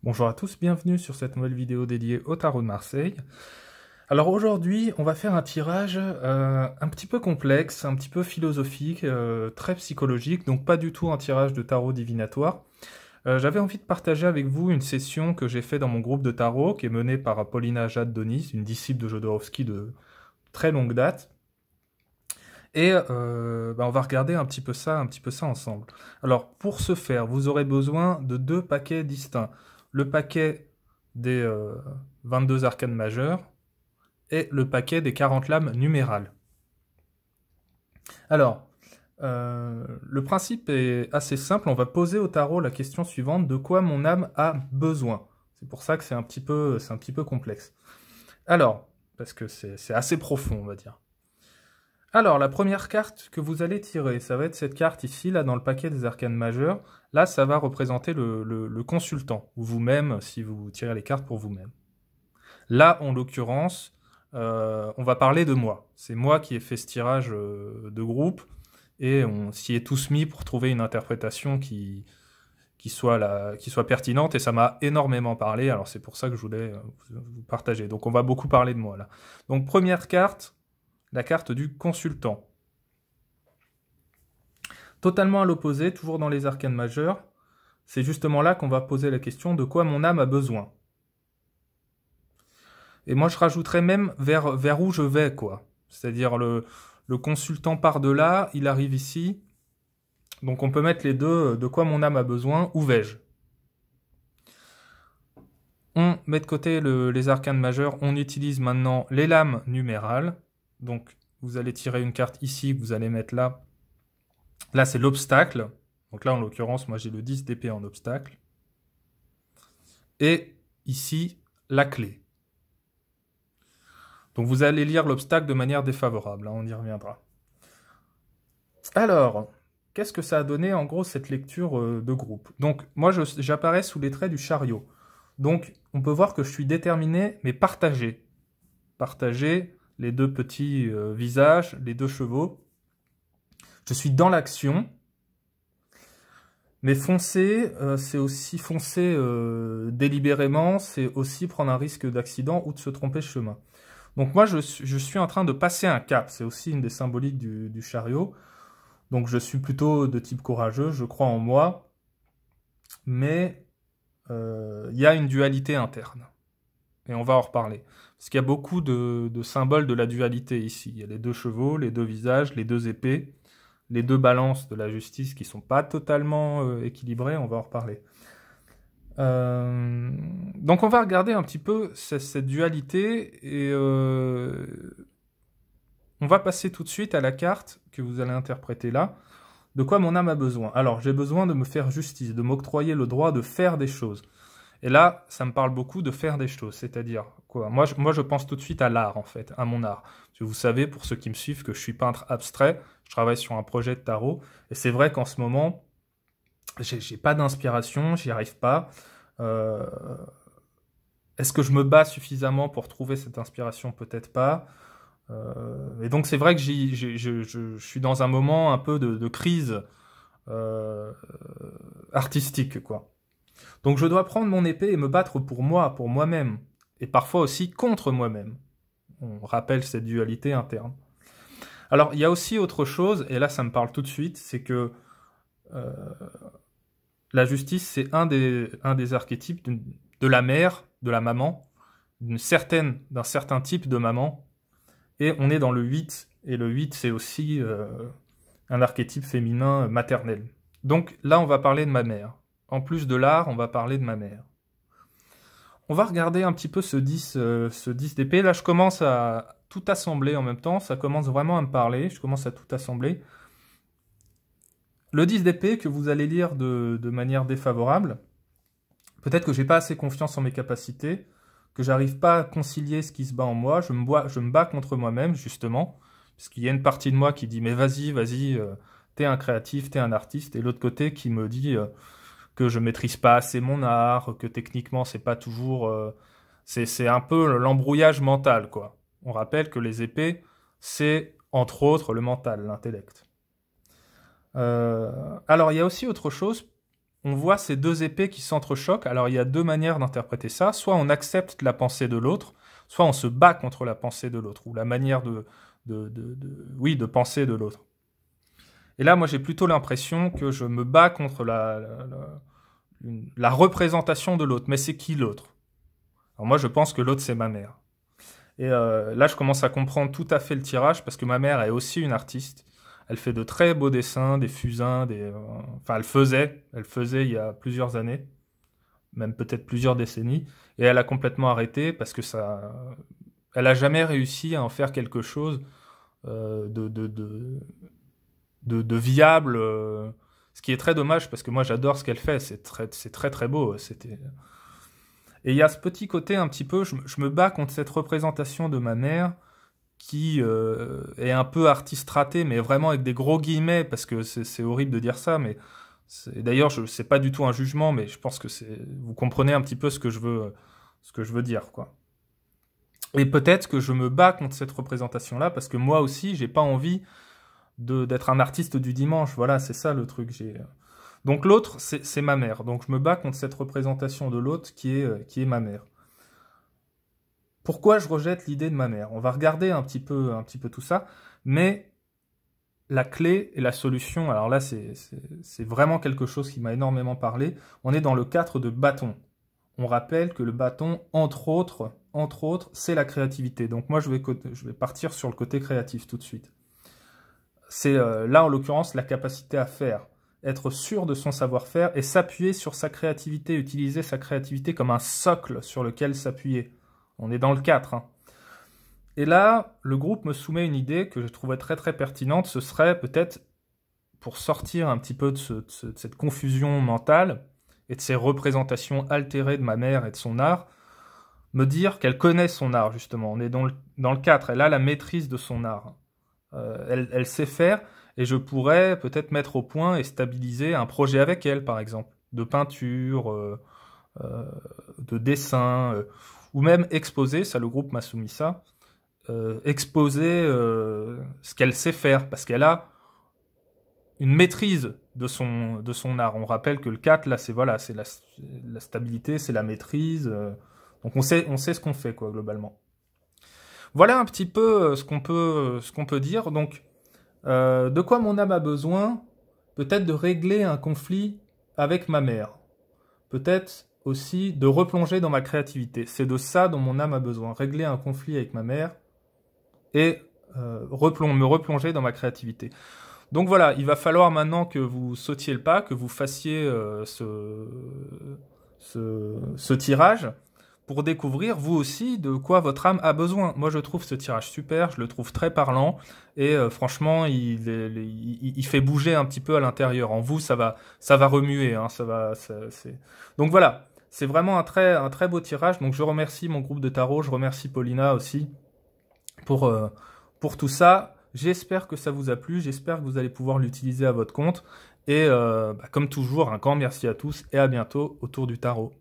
Bonjour à tous, bienvenue sur cette nouvelle vidéo dédiée au tarot de Marseille. Alors aujourd'hui, on va faire un tirage un petit peu complexe, un petit peu philosophique, très psychologique, donc pas du tout un tirage de tarot divinatoire. J'avais envie de partager avec vous une session que j'ai fait dans mon groupe de tarot, qui est menée par Paulina Jade-Donis, une disciple de Jodorowsky de très longue date. Et on va regarder un petit peu ça ensemble. Alors, pour ce faire, vous aurez besoin de deux paquets distincts. Le paquet des 22 arcanes majeures et le paquet des 40 lames numérales. Alors, le principe est assez simple. On va poser au tarot la question suivante: de quoi mon âme a besoin? C'est pour ça que c'est un petit peu complexe. Alors, parce que c'est assez profond, on va dire. Alors, la première carte que vous allez tirer, ça va être cette carte ici, là, dans le paquet des arcanes majeures. Là, ça va représenter le consultant, ou vous-même, si vous tirez les cartes pour vous-même. Là, en l'occurrence, on va parler de moi. C'est moi qui ai fait ce tirage de groupe, et on s'y est tous mis pour trouver une interprétation qui soit pertinente, et ça m'a énormément parlé, alors c'est pour ça que je voulais vous partager. Donc, on va beaucoup parler de moi, là. Donc, première carte, la carte du consultant. Totalement à l'opposé, toujours dans les arcanes majeures, c'est justement là qu'on va poser la question: de quoi mon âme a besoin? Et moi je rajouterais même vers où je vais, quoi. C'est-à-dire le consultant part de là, il arrive ici, donc on peut mettre les deux: de quoi mon âme a besoin, où vais-je? On met de côté les arcanes majeures, on utilise maintenant les lames numérales. Donc vous allez tirer une carte ici, que vous allez mettre là. Là, c'est l'obstacle. Donc là, en l'occurrence, moi, j'ai le 10 d'épée en obstacle. Et ici, la clé. Donc vous allez lire l'obstacle de manière défavorable, hein, on y reviendra. Alors, qu'est-ce que ça a donné, en gros, cette lecture de groupe? Donc, moi, j'apparais sous les traits du chariot. Donc, on peut voir que je suis déterminé, mais partagé. Partagé, les deux petits visages, les deux chevaux. Je suis dans l'action, mais foncer, c'est aussi foncer délibérément, c'est aussi prendre un risque d'accident ou de se tromper de chemin. Donc moi, je suis en train de passer un cap, c'est aussi une des symboliques du chariot. Donc je suis plutôt de type courageux, je crois en moi, mais il y a une dualité interne. Et on va en reparler. Parce qu'il y a beaucoup de symboles de la dualité ici. Il y a les deux chevaux, les deux visages, les deux épées, les deux balances de la justice qui ne sont pas totalement équilibrées, on va en reparler. Donc on va regarder un petit peu cette dualité, et on va passer tout de suite à la carte que vous allez interpréter là. De quoi mon âme a besoin? Alors, j'ai besoin de me faire justice, de m'octroyer le droit de faire des choses. Et là, ça me parle beaucoup de faire des choses, c'est-à-dire quoi? Moi, je pense tout de suite à l'art, en fait, à mon art. Parce que vous savez, pour ceux qui me suivent, que je suis peintre abstrait, je travaille sur un projet de tarot, et c'est vrai qu'en ce moment, j'ai pas d'inspiration, j'y arrive pas. Est-ce que je me bats suffisamment pour trouver cette inspiration? Peut-être pas. Et donc c'est vrai que je suis dans un moment un peu de crise artistique, quoi. Donc je dois prendre mon épée et me battre pour moi, pour moi-même, et parfois aussi contre moi-même. On rappelle cette dualité interne. Alors il y a aussi autre chose, et là ça me parle tout de suite, c'est que la justice, c'est un des archétypes de la mère, de la maman, d'un certain type de maman, et on est dans le 8, et le 8 c'est aussi un archétype féminin maternel. Donc là on va parler de ma mère. En plus de l'art, on va parler de ma mère. On va regarder un petit peu ce 10 d'épée. Là je commence à tout assembler en même temps, ça commence vraiment à me parler, je commence à tout assembler. Le 10 d'épée que vous allez lire de manière défavorable, peut-être que j'ai pas assez confiance en mes capacités, que j'arrive pas à concilier ce qui se bat en moi, je me bats contre moi-même, justement, parce qu'il y a une partie de moi qui dit « mais vas-y, t'es un créatif, t'es un artiste », et l'autre côté qui me dit que je maîtrise pas assez mon art, que techniquement c'est pas toujours... c'est un peu l'embrouillage mental, quoi. On rappelle que les épées, c'est entre autres le mental, l'intellect. Alors il y a aussi autre chose, on voit ces deux épées qui s'entrechoquent. Alors il y a deux manières d'interpréter ça. Soit on accepte la pensée de l'autre, soit on se bat contre la pensée de l'autre, ou la manière de penser de l'autre. Et là, moi, j'ai plutôt l'impression que je me bats contre la représentation de l'autre. Mais c'est qui l'autre? Alors moi, je pense que l'autre, c'est ma mère. Et là, je commence à comprendre tout à fait le tirage, parce que ma mère est aussi une artiste. Elle fait de très beaux dessins, des fusains, enfin, elle faisait il y a plusieurs années, même peut-être plusieurs décennies, et elle a complètement arrêté parce que elle a jamais réussi à en faire quelque chose de viable, ce qui est très dommage parce que moi j'adore ce qu'elle fait, c'est très très beau. Et il y a ce petit côté un petit peu, je me bats contre cette représentation de ma mère qui est un peu artiste raté, mais vraiment avec des gros guillemets, parce que c'est horrible de dire ça, mais d'ailleurs, c'est pas du tout un jugement, mais je pense que vous comprenez un petit peu ce que je veux dire, quoi. Et peut-être que je me bats contre cette représentation-là, parce que moi aussi, j'ai pas envie d'être un artiste du dimanche, voilà, c'est ça le truc. Donc l'autre, c'est ma mère, donc je me bats contre cette représentation de l'autre qui est ma mère. Pourquoi je rejette l'idée de ma mère? On va regarder un petit peu tout ça, mais la clé et la solution, alors là, c'est vraiment quelque chose qui m'a énormément parlé. On est dans le 4 de bâton. On rappelle que le bâton, entre autres, c'est la créativité. Donc moi, je vais partir sur le côté créatif tout de suite. C'est là, en l'occurrence, la capacité à faire, être sûr de son savoir-faire et s'appuyer sur sa créativité, utiliser sa créativité comme un socle sur lequel s'appuyer. On est dans le 4. Hein. Et là, le groupe me soumet une idée que je trouvais très très pertinente. Ce serait peut-être, pour sortir un petit peu de cette confusion mentale et de ces représentations altérées de ma mère et de son art, me dire qu'elle connaît son art, justement. On est dans le 4. Elle a la maîtrise de son art. Elle sait faire, et je pourrais peut-être mettre au point et stabiliser un projet avec elle, par exemple, de peinture, de dessin, ou même exposer, ça le groupe m'a soumis ça, exposer ce qu'elle sait faire, parce qu'elle a une maîtrise de son art. On rappelle que le 4, là, c'est la stabilité, c'est la maîtrise, donc on sait ce qu'on fait, quoi, globalement. Voilà un petit peu ce qu'on peut dire. Donc, de quoi mon âme a besoin? Peut-être de régler un conflit avec ma mère. Peut-être aussi de replonger dans ma créativité. C'est de ça dont mon âme a besoin. Régler un conflit avec ma mère et me replonger dans ma créativité. Donc voilà, il va falloir maintenant que vous sautiez le pas, que vous fassiez ce tirage pour découvrir, vous aussi, de quoi votre âme a besoin. Moi, je trouve ce tirage super, je le trouve très parlant, et franchement, il fait bouger un petit peu à l'intérieur. En vous, ça va remuer. Hein, donc voilà, c'est vraiment un très beau tirage. Donc je remercie mon groupe de tarot, je remercie Paulina aussi pour tout ça. J'espère que ça vous a plu, j'espère que vous allez pouvoir l'utiliser à votre compte. Et comme toujours, un grand merci à tous, et à bientôt autour du tarot.